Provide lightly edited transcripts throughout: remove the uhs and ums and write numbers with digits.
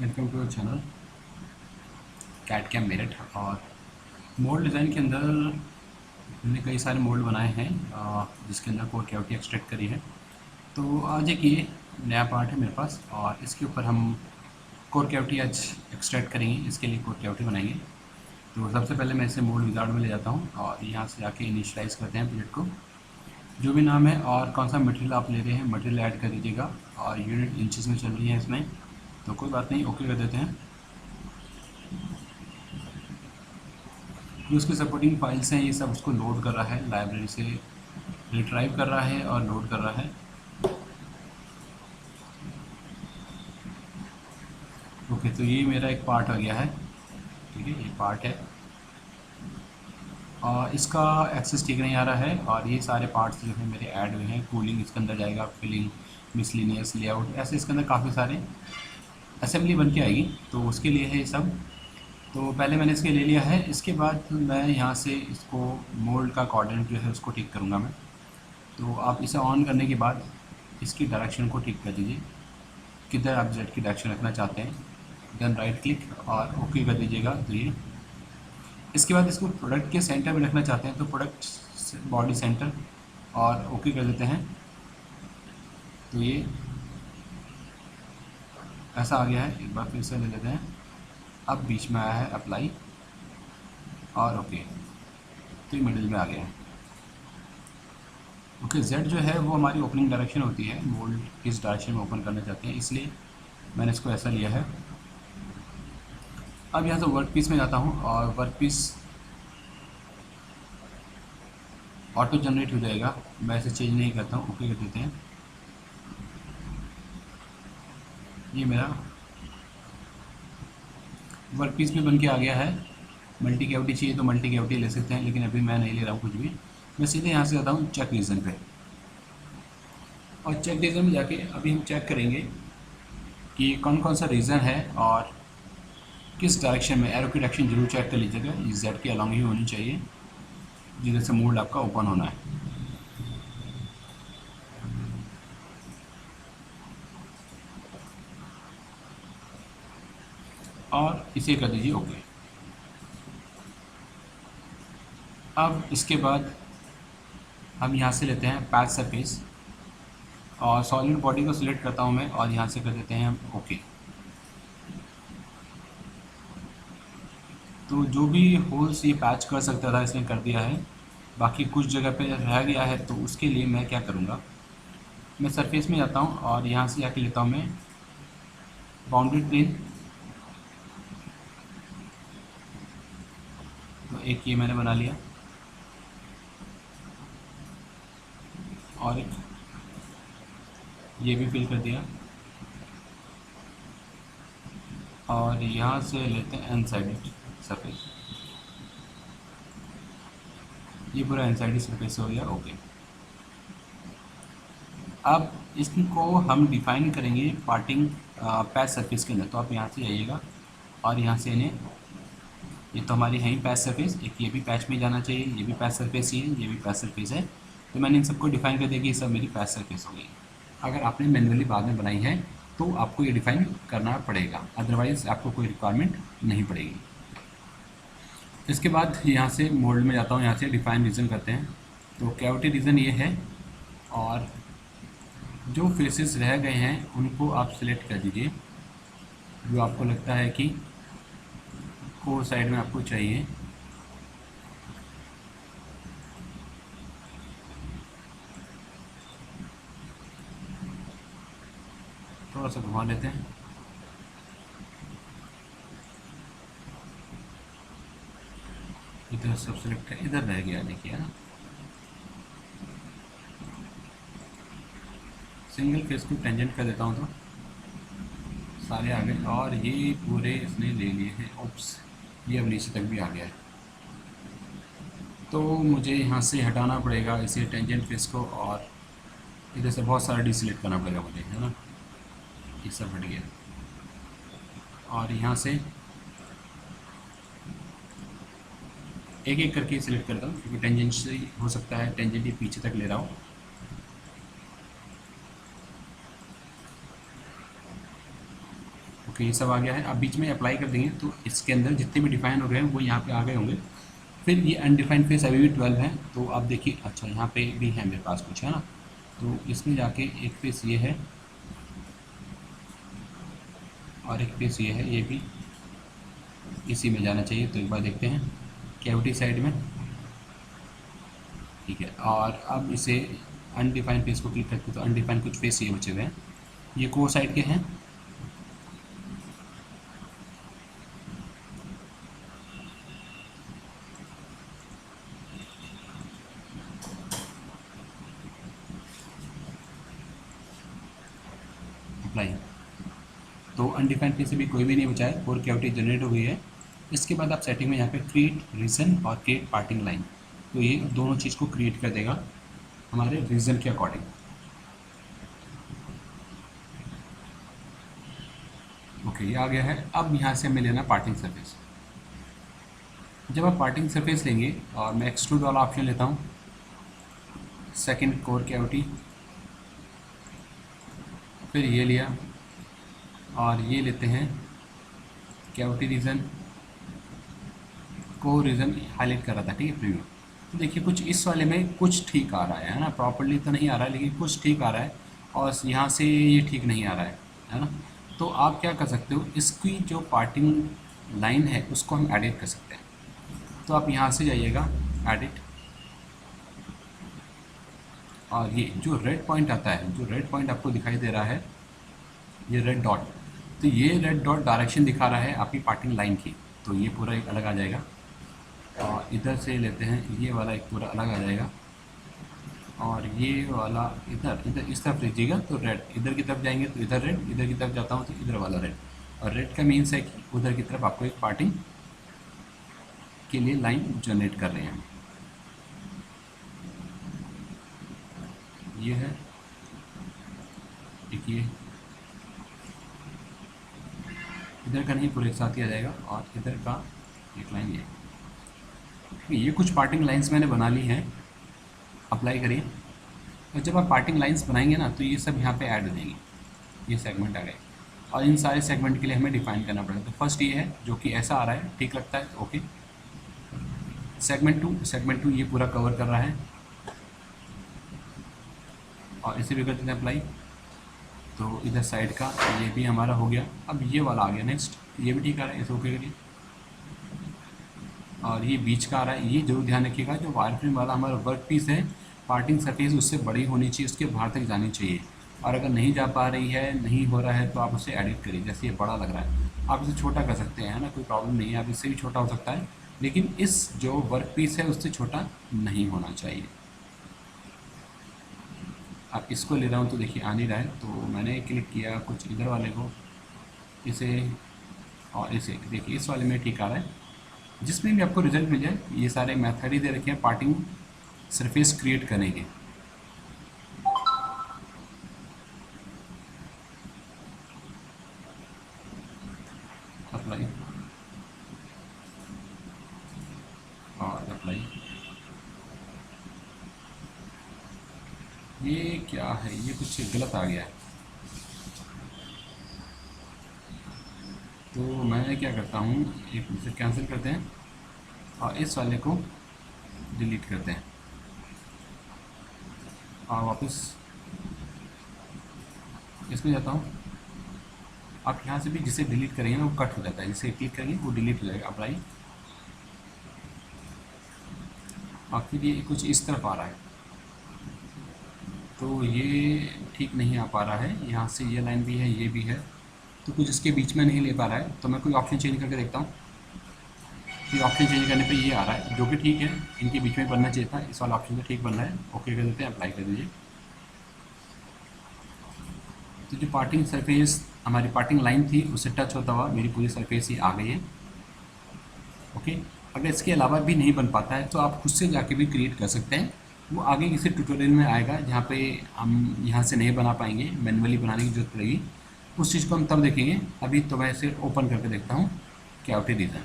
Welcome to channel CAD CAM Meerut. और mould design के अंदर मैंने कई सारे मोल्ड बनाए हैं जिसके अंदर कोर कैविटी एक्सट्रैक्ट करी है। तो आज एक ये नया पार्ट है मेरे पास और इसके ऊपर हम कोर कैविटी आज एक्सट्रैक्ट करेंगे। इसके लिए कोर कैविटी बनाएंगे। तो सबसे पहले मैं इसे मोल्ड विजार्ड में ले जाता हूँ और यहाँ से जाके इनिशियलाइज़ करते हैं प्रोजेक्ट को। जो भी नाम है और कौन सा मटेरियल आप ले रहे हैं मटेरियल ऐड कर दीजिएगा। और यूनिट इंचज़ में चल रही है इसमें, तो कोई बात नहीं, ओके कर देते हैं। जो उसकी सपोर्टिंग फाइल्स हैं ये सब उसको लोड कर रहा है, लाइब्रेरी से रिट्राइव कर रहा है और लोड कर रहा है। ओके, तो ये मेरा एक पार्ट आ गया है। ठीक है, ये पार्ट है और इसका एक्सेस ठीक नहीं आ रहा है। और ये सारे पार्ट्स जो है मेरे ऐड हुए हैं। कूलिंग इसके अंदर जाएगा, फिलिंग, मिसलिनियस, लेआउट, ऐसे इसके अंदर काफ़ी सारे असेंबली बन के आएगी। तो उसके लिए है ये सब। तो पहले मैंने इसके ले लिया है। इसके बाद मैं यहाँ से इसको मोल्ड का कोऑर्डिनेट जो है उसको ठीक करूँगा मैं। तो आप इसे ऑन करने के बाद इसकी डायरेक्शन को ठीक कर दीजिए, किधर आप जेड की डायरेक्शन रखना चाहते हैं। देन राइट क्लिक और ओके कर दीजिएगा। तो ये इसके बाद इसको प्रोडक्ट के सेंटर में रखना चाहते हैं तो प्रोडक्ट बॉडी सेंटर और ओके कर देते हैं। तो ये ऐसा आ गया है। एक बार फिर से ले लेते हैं। अब बीच में आया है अप्लाई और ओके, तो ये मिडिल में आ गया है। ओके, जेड जो है वो हमारी ओपनिंग डायरेक्शन होती है। मोल्ड किस डायरेक्शन में ओपन करना चाहते हैं, इसलिए मैंने इसको ऐसा लिया है। अब यहाँ से वर्क पीस में जाता हूँ और वर्क पीस ऑटो जनरेट हो जाएगा। मैं इसे चेंज नहीं करता हूँ, ओके कर देते हैं। ये मेरा वर्क पीस में बन के आ गया है। मल्टी कैविटी चाहिए तो मल्टी कैविटी ले सकते हैं, लेकिन अभी मैं नहीं ले रहा हूँ कुछ भी। मैं सीधे यहाँ से जाता हूँ चेक रीजन पे और चेक रीजन में जाके अभी हम चेक करेंगे कि कौन कौन सा रीज़न है और किस डायरेक्शन में। एरो की डायरेक्शन जरूर चेक कर लीजिएगा, ये जेड के अलॉन्ग ही होनी चाहिए जिधर से मोल्ड आपका ओपन होना है। और इसे कर दीजिए ओके। अब इसके बाद हम यहाँ से लेते हैं पैच सरफेस और सॉलिड बॉडी को सिलेक्ट करता हूँ मैं और यहाँ से कर देते हैं हम ओके। तो जो भी होल्स ये पैच कर सकता था इसने कर दिया है। बाकी कुछ जगह पे रह गया है, तो उसके लिए मैं क्या करूँगा, मैं सरफेस में जाता हूँ और यहाँ से जाके लेता हूँ मैं बाउंड्री प्लेन। तो एक ये मैंने बना लिया और एक ये भी फिल कर दिया और यहाँ से लेते हैं अनसाइडेड सरफेस। ये पूरा अनसाइडेड सरफेस हो गया ओके। अब इसको हम डिफाइन करेंगे पार्टिंग पैच सरफेस के अंदर। तो आप यहाँ से जाइएगा और यहाँ से इन्हें, ये तो हमारी है ही पैच सरफेस, एक ये भी पैच में जाना चाहिए, ये भी पैच सरफेस ही है, ये भी पैच सरफेस है। तो मैंने इन सबको डिफाइन कर दिया कि ये सब मेरी पैच सरफेस हो गई। अगर आपने मैन्युअली बाद में बनाई है तो आपको ये डिफाइन करना पड़ेगा, अदरवाइज़ आपको कोई रिक्वायरमेंट नहीं पड़ेगी। इसके बाद यहाँ से मोल्ड में जाता हूँ, यहाँ से डिफाइन रीज़न करते हैं। तो कैविटी रीज़न ये है और जो फेसेस रह गए हैं उनको आप सिलेक्ट कर दीजिए, जो आपको लगता है कि कोर साइड में आपको चाहिए। थोड़ा सा घुमा लेते हैं। इधर सब सिलेक्ट है, इधर रह गया, देखिए ना। सिंगल फेस को टेंजेंट कर देता हूँ तो सारे आ गए और ये पूरे इसने ले लिए हैं। ओप्स, ये अब नीचे तक भी आ गया है। तो मुझे यहाँ से हटाना पड़ेगा इसे टेंजेंट फेस को और इधर से बहुत सारा डिसलेक्ट करना पड़ेगा मुझे, है ना। ये सब हट गया और यहाँ से एक एक करके सिलेक्ट करता हूँ क्योंकि टेंजेंट से हो सकता है टेंजेंट ही पीछे तक ले रहा हूँ। ओके, ये सब आ गया है। अब बीच में अप्लाई कर देंगे तो इसके अंदर जितने भी डिफाइन हो गए हैं वो यहाँ पे आ गए होंगे। फिर ये अनडिफाइंड फेस अभी भी 12 है, तो आप देखिए, अच्छा यहाँ पे भी है मेरे पास कुछ, है ना, तो इसमें जाके एक फेस ये है और एक फेस ये है, ये भी इसी में जाना चाहिए। तो एक बार देखते हैं कैविटी साइड में, ठीक है। और अब इसे अनडिफाइंड फेस को क्लिक करते तो अनडिफाइंड कुछ फेस ये बचे हुए हैं, ये कोर साइड के हैं। अप्लाई, तो अनडिफाइंड फेस से भी कोई भी नहीं बचा है, कोर कैविटी जनरेट हो गई है। इसके बाद आप सेटिंग में यहाँ पे क्रिएट रीजन और क्रिएट पार्टिंग लाइन, तो ये दोनों चीज़ को क्रिएट कर देगा हमारे रीजन के अकॉर्डिंग। ओके, ये आ गया है। अब यहाँ से हमें लेना पार्टिंग सरफेस। जब आप पार्टिंग सरफेस लेंगे, और मैं एक्सट्रूड वाला ऑप्शन लेता हूँ, सेकंड कोर कैविटी, फिर ये लिया और ये लेते हैं कैविटी रीजन, को रीजन हाईलाइट कर रहा था, ठीक है, प्रीव्यू। तो देखिए कुछ इस वाले में कुछ ठीक आ रहा है ना, प्रॉपर्ली तो नहीं आ रहा है लेकिन कुछ ठीक आ रहा है, और यहाँ से ये ठीक नहीं आ रहा है ना। तो आप क्या कर सकते हो, इसकी जो पार्टिंग लाइन है उसको हम एडिट कर सकते हैं। तो आप यहाँ से जाइएगा एडिट, और ये जो रेड पॉइंट आता है, जो रेड पॉइंट आपको दिखाई दे रहा है, ये रेड डॉट, तो ये रेड डॉट डायरेक्शन दिखा रहा है आपकी पार्टिंग लाइन की, तो ये पूरा एक अलग आ जाएगा। और इधर से लेते हैं, ये वाला एक पूरा अलग आ जाएगा, और ये वाला इधर इधर इस तरफ लीजिएगा तो रेड, इधर की तरफ जाएंगे तो इधर रेड, इधर की तरफ जाता हूँ तो इधर वाला रेड। और रेड का मीन्स है कि उधर की तरफ आपको एक पार्टिंग के लिए लाइन जनरेट कर रहे हैं। ये है एक, ये इधर का नहीं, पूरे एक साथ ही आ जाएगा, और इधर का एक लाइन ये कुछ पार्टिंग लाइंस मैंने बना ली हैं। अप्लाई करिए, और जब आप पार्टिंग लाइंस बनाएंगे ना तो ये सब यहाँ पे ऐड हो जाएंगे, ये सेगमेंट आ गए, और इन सारे सेगमेंट के लिए हमें डिफाइन करना पड़ेगा। तो फर्स्ट ये है जो कि ऐसा आ रहा है, ठीक लगता है तो ओके। सेगमेंट टू ये पूरा कवर कर रहा है, और इसे भी कर देते हैं अप्लाई। तो इधर साइड का ये भी हमारा हो गया। अब ये वाला आ गया नेक्स्ट, ये भी ठीक आ रहा है, इसे ओके करिए। और ये बीच का आ रहा है, ये जरूर ध्यान रखिएगा, जो वायर फ्रेम वाला हमारा वर्क पीस है, पार्टिंग सरफेस उससे बड़ी होनी चाहिए, उसके बाहर तक जानी चाहिए। और अगर नहीं जा पा रही है, नहीं हो रहा है, तो आप उसे एडिट करिए। जैसे ये बड़ा लग रहा है, आप इसे छोटा कर सकते हैं ना, कोई प्रॉब्लम नहीं है, आप इससे भी छोटा हो सकता है, लेकिन इस जो वर्क पीस है उससे छोटा नहीं होना चाहिए। आप इसको ले रहा हूँ तो देखिए आ नहीं रहा है, तो मैंने क्लिक किया कुछ इधर वाले को, इसे और इसे, देखिए इस वाले में ठीक आ रहा है। जिसमें भी आपको रिजल्ट मिल जाए, ये सारे मेथड ही दे रखे हैं पार्टिंग सरफेस क्रिएट करने के। अप्लाई और अप्लाई, ये क्या है, ये कुछ गलत आ गया है, तो मैं क्या करता हूँ, एक इसे कैंसिल करते हैं और इस वाले को डिलीट करते हैं, और वापस इसमें जाता हूँ। आप यहाँ से भी जिसे डिलीट करेंगे ना वो कट हो जाता है, जिसे क्लिक करेंगे वो डिलीट हो जाएगा। अप्लाई, और फिर ये कुछ इस तरफ आ रहा है, तो ये ठीक नहीं आ पा रहा है। यहाँ से ये लाइन भी है, ये भी है, तो कुछ इसके बीच में नहीं ले पा रहा है। तो मैं कोई ऑप्शन चेंज करके देखता हूँ, ये ऑप्शन चेंज करने पे ये आ रहा है, जो कि ठीक है, इनके बीच में बनना चाहिए था, इस वाला ऑप्शन से ठीक बन रहा है। ओके कर देते हैं, अप्लाई कर दीजिए। तो जो पार्टिंग सरफेस हमारी पार्टिंग लाइन थी उससे टच होता हुआ मेरी पूरी सरफेस ही आ गई है। ओके, अगर इसके अलावा भी नहीं बन पाता है तो आप खुद से जाके भी क्रिएट कर सकते हैं, वो आगे किसी ट्यूटोरियल में आएगा जहाँ पे हम यहाँ से नहीं बना पाएंगे, मैनुअली बनाने की जरूरत पड़ेगी, उस चीज़ को हम तब देखेंगे। अभी तो मैं इसे ओपन करके देखता हूँ कैविटी रीजन।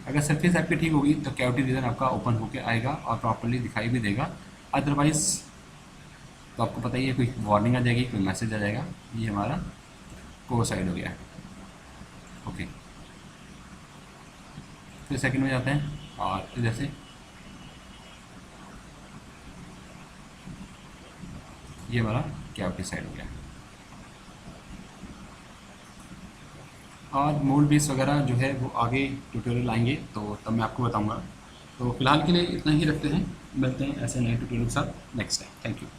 अगर सरफेस आपकी ठीक होगी तो कैविटी रीजन आपका ओपन होकर आएगा और प्रॉपर्ली दिखाई भी देगा। अदरवाइज़ तो आपको पता ही है, कोई वार्निंग आ जाएगी, कोई मैसेज आ जाएगा। ये हमारा कोर साइड हो गया है। ओके, फिर सेकंड में जाते हैं और इधर से ये हमारा कैप डिसाइड हो गया। और मोड बेस वगैरह जो है वो आगे ट्यूटोरियल आएंगे तो तब मैं आपको बताऊंगा। तो फिलहाल के लिए इतना ही रखते हैं, मिलते हैं ऐसे नए ट्यूटोरियल के साथ नेक्स्ट टाइम। Thank you.